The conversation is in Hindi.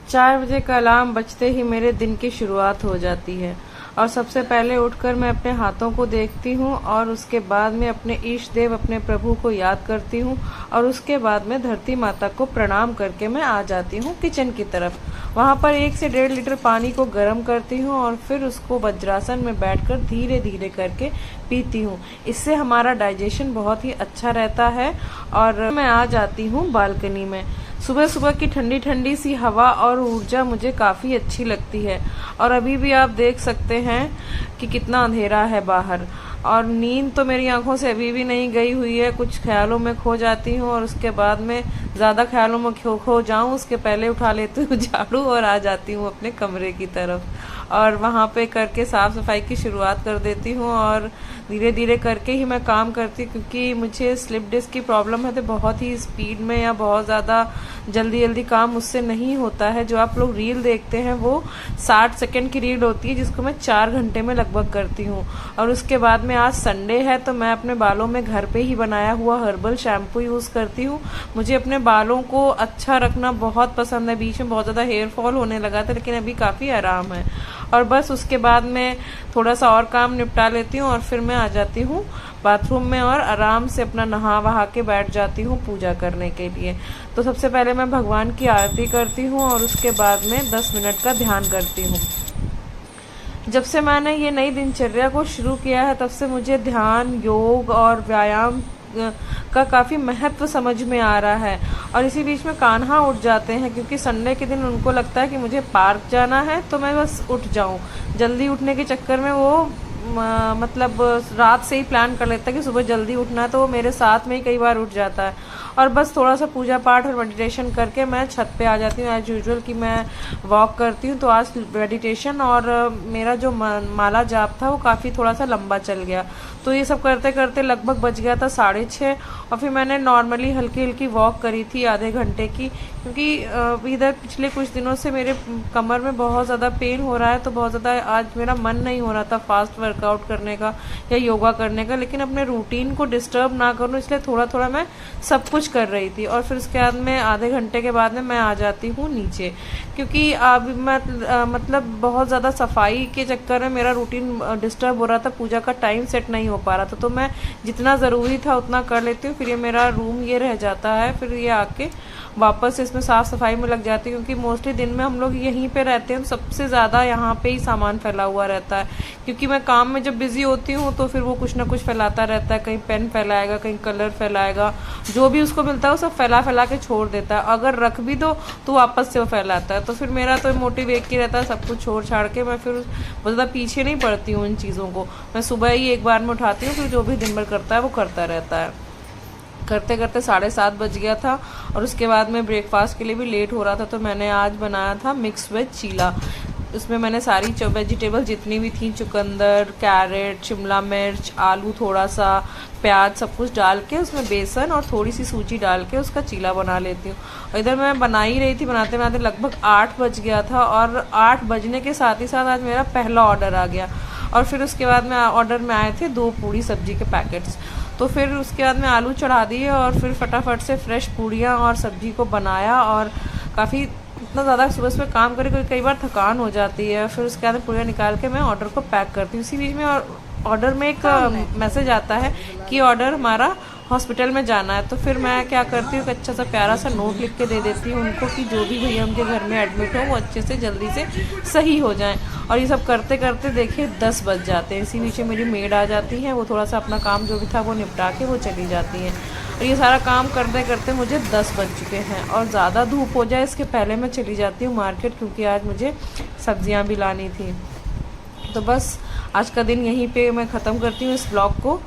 4 बजे का अलार्म बजते ही मेरे दिन की शुरुआत हो जाती है और सबसे पहले उठकर मैं अपने हाथों को देखती हूँ और उसके बाद में अपने ईष्ट देव अपने प्रभु को याद करती हूँ और उसके बाद में धरती माता को प्रणाम करके मैं आ जाती हूँ किचन की तरफ। वहाँ पर 1 से 1.5 लीटर पानी को गर्म करती हूँ और फिर उसको वज्रासन में बैठकर धीरे धीरे करके पीती हूँ। इससे हमारा डाइजेशन बहुत ही अच्छा रहता है। और मैं आ जाती हूँ बालकनी में। सुबह सुबह की ठंडी ठंडी सी हवा और ऊर्जा मुझे काफ़ी अच्छी लगती है। और अभी भी आप देख सकते हैं कि कितना अंधेरा है बाहर, और नींद तो मेरी आंखों से अभी भी नहीं गई हुई है। कुछ ख्यालों में खो जाती हूँ और उसके बाद में ज़्यादा ख्यालों में खो जाऊँ उसके पहले उठा लेती हूँ झाड़ू और आ जाती हूँ अपने कमरे की तरफ और वहाँ पे करके साफ़ सफाई की शुरुआत कर देती हूँ। और धीरे धीरे करके ही मैं काम करती हूँ क्योंकि मुझे स्लिप डिस्क की प्रॉब्लम है, तो बहुत ही स्पीड में या बहुत ज़्यादा जल्दी जल्दी काम मुझसे नहीं होता है। जो आप लोग रील देखते हैं वो 60 सेकंड की रील होती है जिसको मैं 4 घंटे में लगभग करती हूँ। और उसके बाद में आज संडे है तो मैं अपने बालों में घर पे ही बनाया हुआ हर्बल शैम्पू यूज़ करती हूँ। मुझे अपने बालों को अच्छा रखना बहुत पसंद है। बीच में बहुत ज़्यादा हेयर फॉल होने लगा था लेकिन अभी काफ़ी आराम है। और बस उसके बाद में थोड़ा सा और काम निपटा लेती हूँ और फिर मैं आ जाती हूँ बाथरूम में और आराम से अपना नहा वहा के बैठ जाती हूँ पूजा करने के लिए। तो सबसे पहले मैं भगवान की आरती करती हूँ और उसके बाद में 10 मिनट का ध्यान करती हूँ। जब से मैंने ये नई दिनचर्या को शुरू किया है तब से मुझे ध्यान, योग और व्यायाम का काफ़ी महत्व समझ में आ रहा है। और इसी बीच में कान्हा उठ जाते हैं क्योंकि संडे के दिन उनको लगता है कि मुझे पार्क जाना है तो मैं बस उठ जाऊं। जल्दी उठने के चक्कर में वो मतलब रात से ही प्लान कर लेता है कि सुबह जल्दी उठना है, तो वो मेरे साथ में ही कई बार उठ जाता है। और बस थोड़ा सा पूजा पाठ और मेडिटेशन करके मैं छत पे आ जाती हूँ। एज यूजुअल कि मैं वॉक करती हूँ, तो आज मेडिटेशन और मेरा जो माला जाप था वो काफ़ी थोड़ा सा लंबा चल गया। तो ये सब करते करते लगभग बज गया था 6:30 और फिर मैंने नॉर्मली हल्की हल्की वॉक करी थी आधे घंटे की, क्योंकि इधर पिछले कुछ दिनों से मेरे कमर में बहुत ज़्यादा पेन हो रहा है। तो बहुत ज़्यादा आज मेरा मन नहीं हो रहा था फास्ट वर्कआउट करने का या योगा करने का, लेकिन अपने रूटीन को डिस्टर्ब ना करूँ इसलिए थोड़ा थोड़ा मैं सब कुछ कर रही थी। और फिर उसके बाद में आधे घंटे के बाद में मैं आ जाती हूँ नीचे, क्योंकि अब मैं मतलब बहुत ज़्यादा सफाई के चक्कर में मेरा रूटीन डिस्टर्ब हो रहा था। पूजा का टाइम सेट नहीं हो पा रहा था, तो मैं जितना ज़रूरी था उतना कर लेती हूँ। फिर ये मेरा रूम ये रह जाता है, फिर ये आके वापस इसमें साफ़ सफाई में लग जाती हूँ, क्योंकि मोस्टली दिन में हम लोग यहीं पे रहते हैं। सबसे ज़्यादा यहाँ पे ही सामान फैला हुआ रहता है, क्योंकि मैं काम में जब बिज़ी होती हूँ तो फिर वो कुछ ना कुछ फैलाता रहता है। कहीं पेन फैलाएगा, कहीं कलर फैलाएगा, जो भी उसको मिलता है वो सब फैला फैला के छोड़ देता है। अगर रख भी दो तो वापस से वो फैलाता है। तो फिर मेरा तो मोटिव एक ही रहता है, सब कुछ छोड़ छाड़ के मैं फिर बहुत ज़्यादा पीछे नहीं पड़ती हूँ इन चीज़ों को। मैं सुबह ही एक बार में उठाती हूँ, फिर जो भी दिन भर करता है वो करता रहता है। करते करते 7:30 बज गया था और उसके बाद में ब्रेकफास्ट के लिए भी लेट हो रहा था, तो मैंने आज बनाया था मिक्स वेज चीला। उसमें मैंने सारी वेजिटेबल जितनी भी थी, चुकंदर, कैरेट, शिमला मिर्च, आलू, थोड़ा सा प्याज, सब कुछ डाल के उसमें बेसन और थोड़ी सी सूजी डाल के उसका चीला बना लेती हूँ। और इधर मैं बना ही रही थी, बनाते बनाते लगभग 8 बज गया था और 8 बजने के साथ ही साथ आज मेरा पहला ऑर्डर आ गया। और फिर उसके बाद में ऑर्डर में आए थे 2 पूड़ी सब्जी के पैकेट्स। तो फिर उसके बाद में आलू चढ़ा दिए और फिर फटाफट से फ्रेश पूड़ियाँ और सब्जी को बनाया। और काफ़ी इतना ज़्यादा सुबह सुबह काम करके कई बार थकान हो जाती है। फिर उसके बाद में पूड़ियाँ निकाल के मैं ऑर्डर को पैक करती हूँ। इसी बीच में ऑर्डर में एक मैसेज आता है कि ऑर्डर हमारा हॉस्पिटल में जाना है। तो फिर मैं क्या करती हूँ, अच्छा सा प्यारा सा नोट लिख के दे देती हूँ उनको कि जो भी भैया उनके घर में एडमिट हो वो अच्छे से जल्दी से सही हो जाएं। और ये सब करते करते देखिए 10 बज जाते हैं। इसी बीच मेरी मेड आ जाती है, वो थोड़ा सा अपना काम जो भी था वो निपटा के वो चली जाती हैं। और ये सारा काम करते करते मुझे 10 बज चुके हैं और ज़्यादा धूप हो जाए इसके पहले मैं चली जाती हूँ मार्केट, क्योंकि आज मुझे सब्जियाँ भी लानी थी। तो बस आज का दिन यहीं पे मैं ख़त्म करती हूँ इस ब्लॉग को।